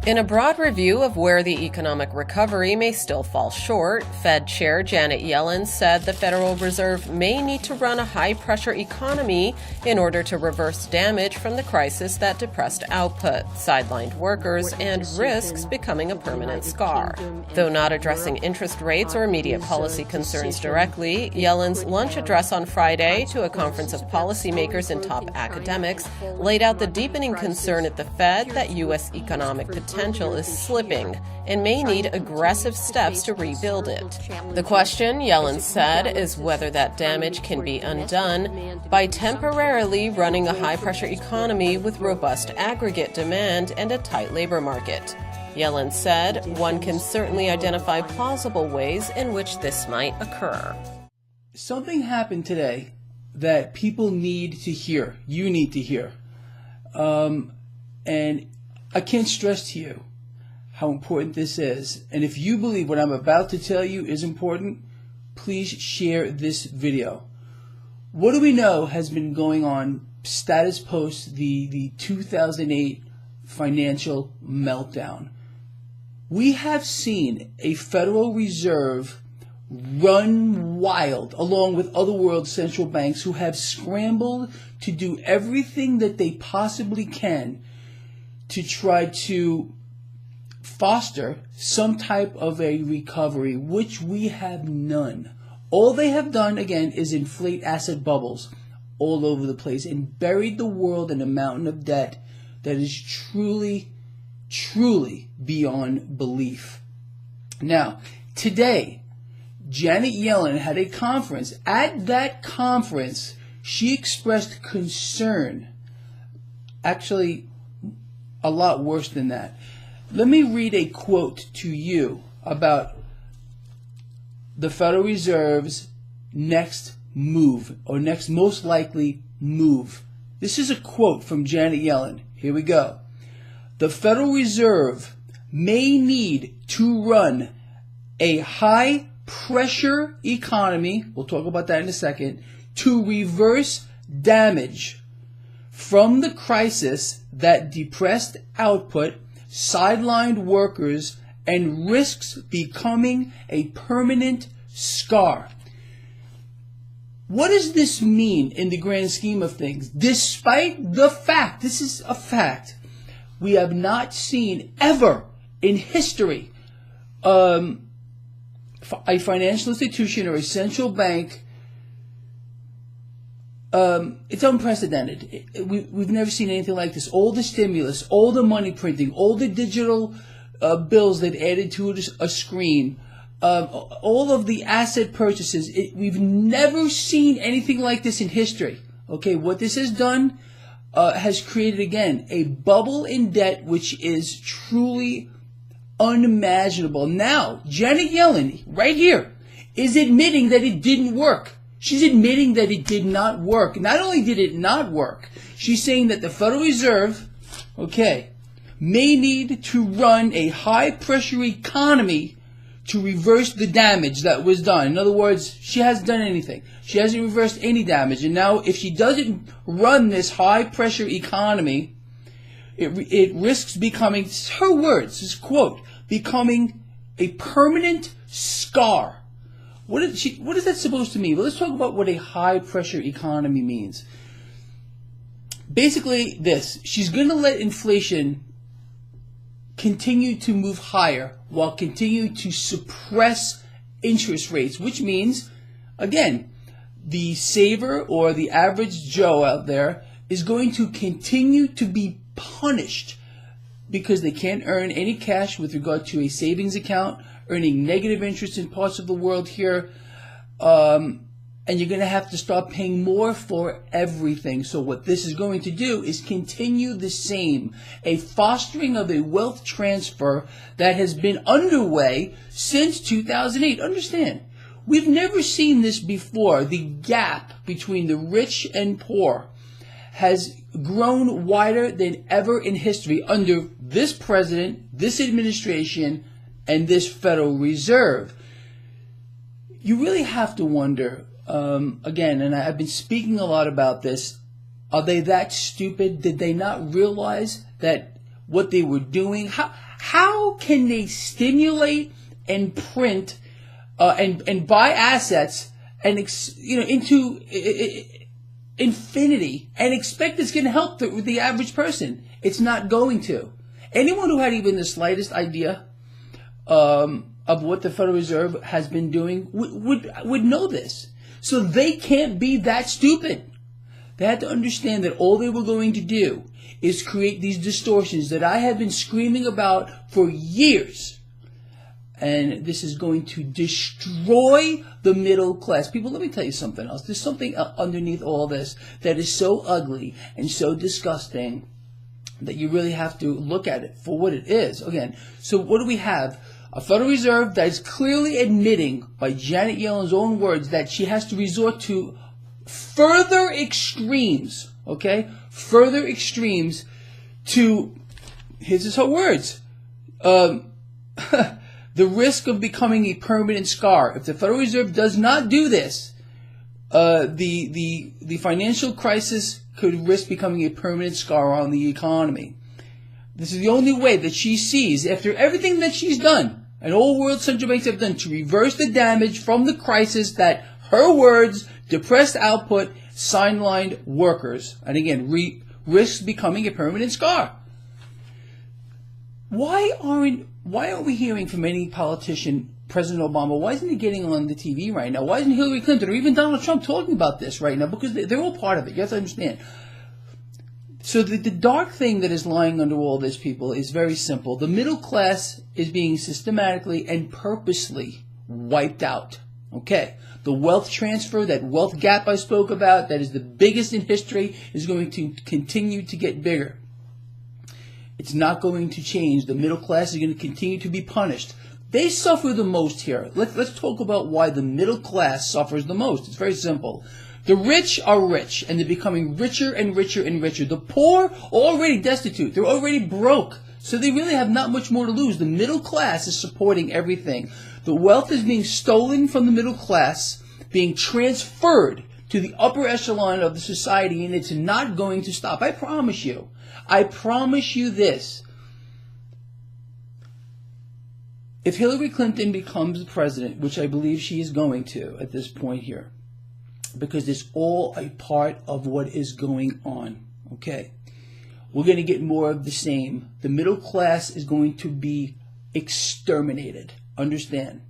In a broad review of where the economic recovery may still fall short, Fed Chair Janet Yellen said the Federal Reserve may need to run a high-pressure economy in order to reverse damage from the crisis that depressed output, sidelined workers, and risks becoming a permanent scar. Though not addressing interest rates or immediate policy concerns directly, Yellen's lunch address on Friday to a conference of policymakers and top academics laid out the deepening concern at the Fed that U.S. economic potential is slipping and may need aggressive steps to rebuild it. The question, Yellen said, is whether that damage can be undone by temporarily running a high-pressure economy with robust aggregate demand and a tight labor market. Yellen said, one can certainly identify plausible ways in which this might occur. Something happened today that people need to hear. You need to hear. And I can't stress to you how important this is. And if you believe what I'm about to tell you is important, please share this video. What do we know has been going on status post the 2008 financial meltdown? We have seen a Federal Reserve run wild along with other world central banks who have scrambled to do everything that they possibly can to try to foster some type of a recovery, which we have none. All they have done, again, is inflate asset bubbles all over the place and buried the world in a mountain of debt that is truly, truly beyond belief. Now, today, Janet Yellen had a conference. At that conference, she expressed concern. Actually, a lot worse than that. Let me read a quote to you about the Federal Reserve's next move, or next most likely move. This is a quote from Janet Yellen. Here we go. The Federal Reserve may need to run a high-pressure economy, we'll talk about that in a second, to reverse damage from the crisis that depressed output, sidelined workers, and risks becoming a permanent scar. What does this mean in the grand scheme of things? Despite the fact, this is a fact, we have not seen ever in history a financial institution or a central bank. It's unprecedented. We've never seen anything like this. All the stimulus, all the money printing, all the digital bills that added to a screen, all of the asset purchases. We've never seen anything like this in history. Okay, what this has done has created, again, a bubble in debt which is truly unimaginable. Now, Janet Yellen, right here, is admitting that it didn't work. She's admitting that it did not work. Not only did it not work, she's saying that the Federal Reserve, may need to run a high-pressure economy to reverse the damage that was done. In other words, she hasn't done anything. She hasn't reversed any damage. And now, if she doesn't run this high-pressure economy, it risks becoming, her words, this quote, becoming a permanent scar. What is that supposed to mean? Well, let's talk about what a high-pressure economy means. Basically this, she's going to let inflation continue to move higher while continuing to suppress interest rates, which means, again, the saver or the average Joe out there is going to continue to be punished because they can't earn any cash with regard to a savings account, earning negative interest in parts of the world here, and you're going to have to start paying more for everything. So what this is going to do is continue the same, a fostering of a wealth transfer that has been underway since 2008. Understand, we've never seen this before. The gap between the rich and poor has grown wider than ever in history under this president, this administration, and this Federal Reserve. You really have to wonder, again, and I've been speaking a lot about this, are they that stupid? Did they not realize that what they were doing. How can they stimulate and print and buy assets and into infinity and expect it's going to help the average person? It's not going to. Anyone who had even the slightest idea of what the Federal Reserve has been doing would know this. So they can't be that stupid. They had to understand that all they were going to do is create these distortions that I have been screaming about for years. And this is going to destroy the middle class. People, let me tell you something else. There's something underneath all this that is so ugly and so disgusting that you really have to look at it for what it is. Again, so what do we have? A Federal Reserve that is clearly admitting, by Janet Yellen's own words, that she has to resort to further extremes, okay? Further extremes to, here's her words, the risk of becoming a permanent scar. If the Federal Reserve does not do this, the financial crisis could risk becoming a permanent scar on the economy. This is the only way that she sees, after everything that she's done, and all world central banks have done to reverse the damage from the crisis that, her words, depressed output, sidelined workers, and again, risks becoming a permanent scar. Why aren't we hearing from any politician, President Obama, why isn't he getting on the TV right now? Why isn't Hillary Clinton or even Donald Trump talking about this right now? Because they're all part of it. You have to understand. So the dark thing that is lying under all this, people, is very simple. The middle class is being systematically and purposely wiped out. Okay? The wealth transfer, that wealth gap I spoke about, that is the biggest in history, is going to continue to get bigger. It's not going to change. The middle class is going to continue to be punished. They suffer the most here. Let's talk about why the middle class suffers the most. It's very simple. The rich are rich, and they're becoming richer and richer and richer. The poor are already destitute. They're already broke. So they really have not much more to lose. The middle class is supporting everything. The wealth is being stolen from the middle class, being transferred to the upper echelon of the society, and it's not going to stop. I promise you. I promise you this. If Hillary Clinton becomes the president, which I believe she is going to at this point here, because it's all a part of what is going on, okay? We're going to get more of the same. The middle class is going to be exterminated. Understand?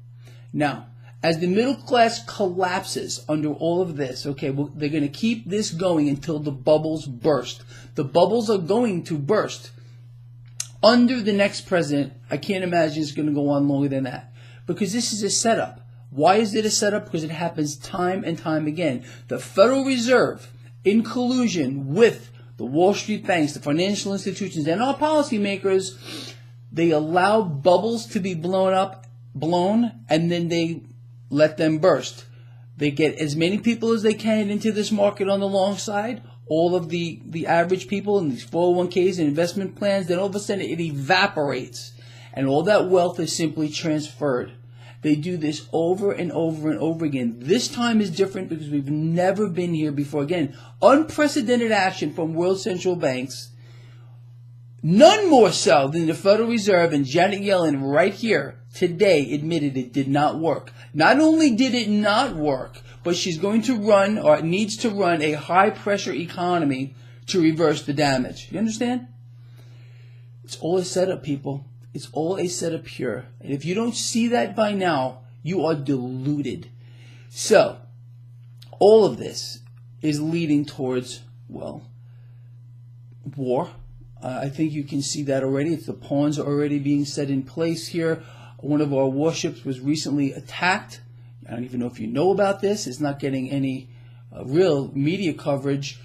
Now, as the middle class collapses under all of this, okay, they're going to keep this going until the bubbles burst. The bubbles are going to burst. Under the next president, I can't imagine it's going to go on longer than that. Because this is a setup. Why is it a setup? Because it happens time and time again. The Federal Reserve, in collusion with the Wall Street banks, the financial institutions, and our policymakers, they allow bubbles to be blown, and then they let them burst. They get as many people as they can into this market on the long side, all of the average people in these 401ks and investment plans, then all of a sudden it evaporates, and all that wealth is simply transferred. They do this over and over and over again. This time is different because we've never been here before. Again, unprecedented action from world central banks. None more so than the Federal Reserve, and Janet Yellen right here today admitted it did not work. Not only did it not work, but she's going to run, or needs to run, a high-pressure economy to reverse the damage. You understand? It's all a setup, people. It's all a setup here. And if you don't see that by now, you are deluded. So, all of this is leading towards, well, war. I think you can see that already. The pawns are already being set in place here. One of our warships was recently attacked. I don't even know if you know about this. It's not getting any real media coverage.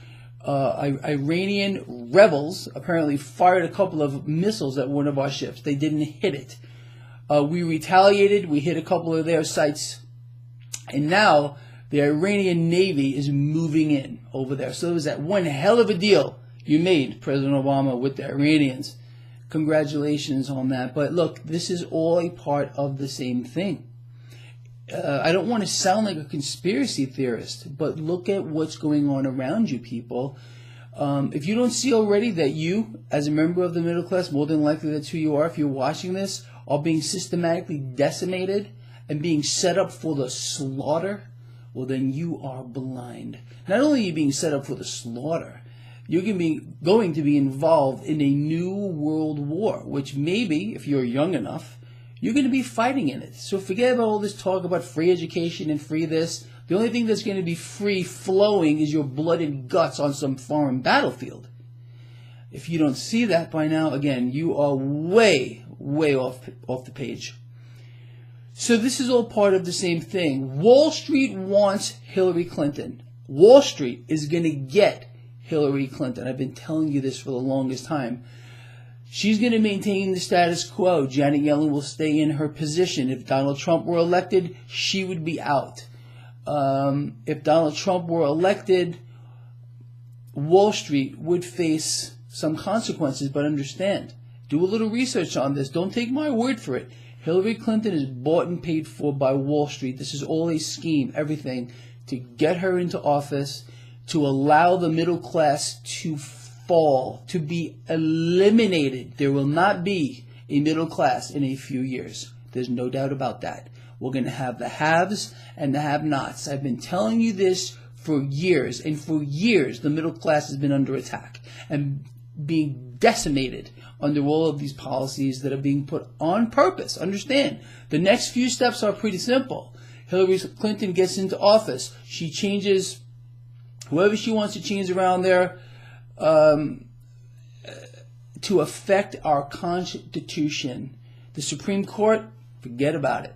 Iranian rebels apparently fired a couple of missiles at one of our ships. They didn't hit it. We retaliated. We hit a couple of their sites. And now the Iranian Navy is moving in over there. So it was that one hell of a deal you made, President Obama, with the Iranians. Congratulations on that. But look, this is all a part of the same thing. I don't want to sound like a conspiracy theorist, but look at what's going on around you, people. If you don't see already that you, as a member of the middle class, more than likely that's who you are, if you're watching this, are being systematically decimated and being set up for the slaughter, well, then you are blind. Not only are you being set up for the slaughter, you're going to be involved in a new world war, which maybe, if you're young enough, you're going to be fighting in it. So forget about all this talk about free education and free this. The only thing that's going to be free flowing is your blood and guts on some foreign battlefield. If you don't see that by now, again, you are way off the page. So this is all part of the same thing. Wall Street wants Hillary Clinton. Wall Street is going to get Hillary Clinton. I've been telling you this for the longest time. She's going to maintain the status quo. Janet Yellen will stay in her position. If Donald Trump were elected, she would be out. If Donald Trump were elected, Wall Street would face some consequences, but understand. Do a little research on this. Don't take my word for it. Hillary Clinton is bought and paid for by Wall Street. This is all a scheme, everything, to get her into office, to allow the middle class to fall, to be eliminated. There will not be a middle class in a few years. There's no doubt about that. We're going to have the haves and the have-nots. I've been telling you this for years, and for years the middle class has been under attack and being decimated under all of these policies that are being put on purpose. Understand, the next few steps are pretty simple. Hillary Clinton gets into office. She changes whoever she wants to change around there to affect our Constitution. The Supreme Court, forget about it.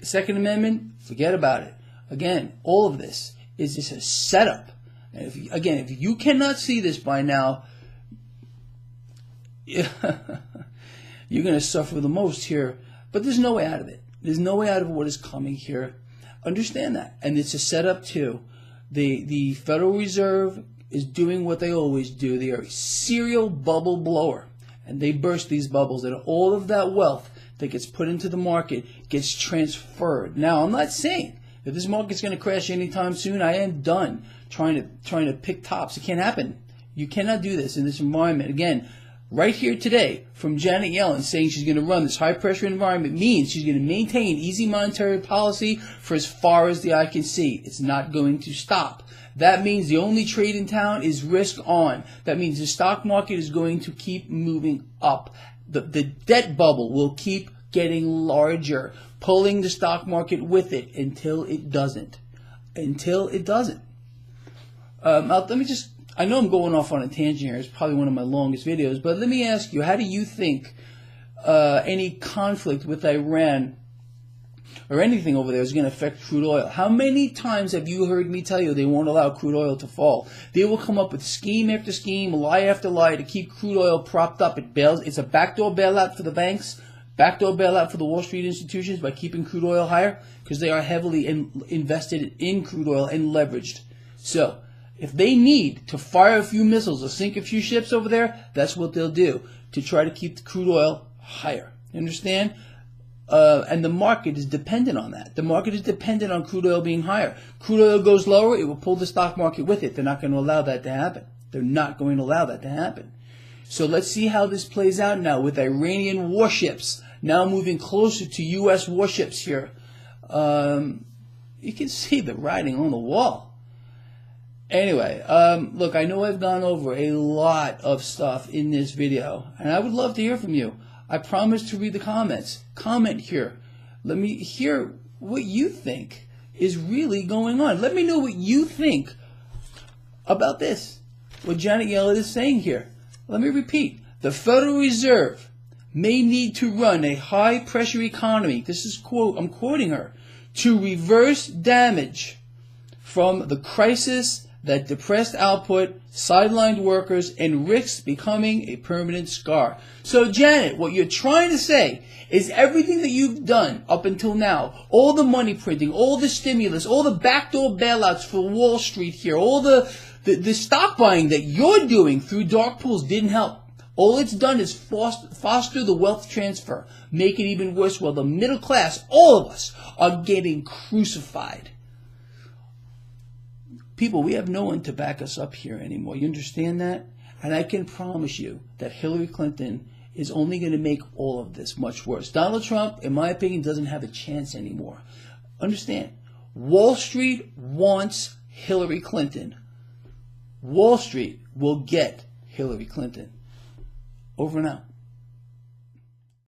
Second Amendment, forget about it. Again, all of this is just a setup. And if you cannot see this by now, you're going to suffer the most here. But there's no way out of it. There's no way out of what is coming here. Understand that. And it's a setup too. The Federal Reserve is doing what they always do. They are a serial bubble blower. And they burst these bubbles. And all of that wealth that gets put into the market gets transferred. Now, I'm not saying that this market's going to crash anytime soon. I am done trying to pick tops. It can't happen. You cannot do this in this environment. Again, right here today from Janet Yellen saying she's going to run this high-pressure environment means she's going to maintain easy monetary policy for as far as the eye can see. It's not going to stop. That means the only trade in town is risk on. That means the stock market is going to keep moving up. The debt bubble will keep getting larger, pulling the stock market with it until it doesn't. Until it doesn't. I know I'm going off on a tangent here. It's probably one of my longest videos, but let me ask you, how do you think any conflict with Iran or anything over there is going to affect crude oil? How many times have you heard me tell you they won't allow crude oil to fall? They will come up with scheme after scheme, lie after lie to keep crude oil propped up. It's a backdoor bailout for the banks, backdoor bailout for the Wall Street institutions by keeping crude oil higher because they are heavily invested in crude oil and leveraged. So if they need to fire a few missiles or sink a few ships over there, that's what they'll do to try to keep the crude oil higher. You understand? And the market is dependent on that. The market is dependent on crude oil being higher. Crude oil goes lower, it will pull the stock market with it. They're not going to allow that to happen. They're not going to allow that to happen. So let's see how this plays out now with Iranian warships now moving closer to U.S. warships here. You can see the writing on the wall. Anyway, look, I know I've gone over a lot of stuff in this video, and I would love to hear from you. I promise to read the comments. Comment here. Let me hear what you think is really going on. Let me know what you think about this, what Janet Yellen is saying here. Let me repeat. The Federal Reserve may need to run a high-pressure economy, this is I'm quoting her, to reverse damage from the crisis that depressed output, sidelined workers, and risks becoming a permanent scar. So, Janet, what you're trying to say is everything that you've done up until now, all the money printing, all the stimulus, all the backdoor bailouts for Wall Street here, all the stock buying that you're doing through dark pools didn't help. All it's done is foster the wealth transfer, make it even worse while the middle class, all of us, are getting crucified. People, we have no one to back us up here anymore. You understand that? And I can promise you that Hillary Clinton is only going to make all of this much worse. Donald Trump, in my opinion, doesn't have a chance anymore. Understand, Wall Street wants Hillary Clinton. Wall Street will get Hillary Clinton. Over and out.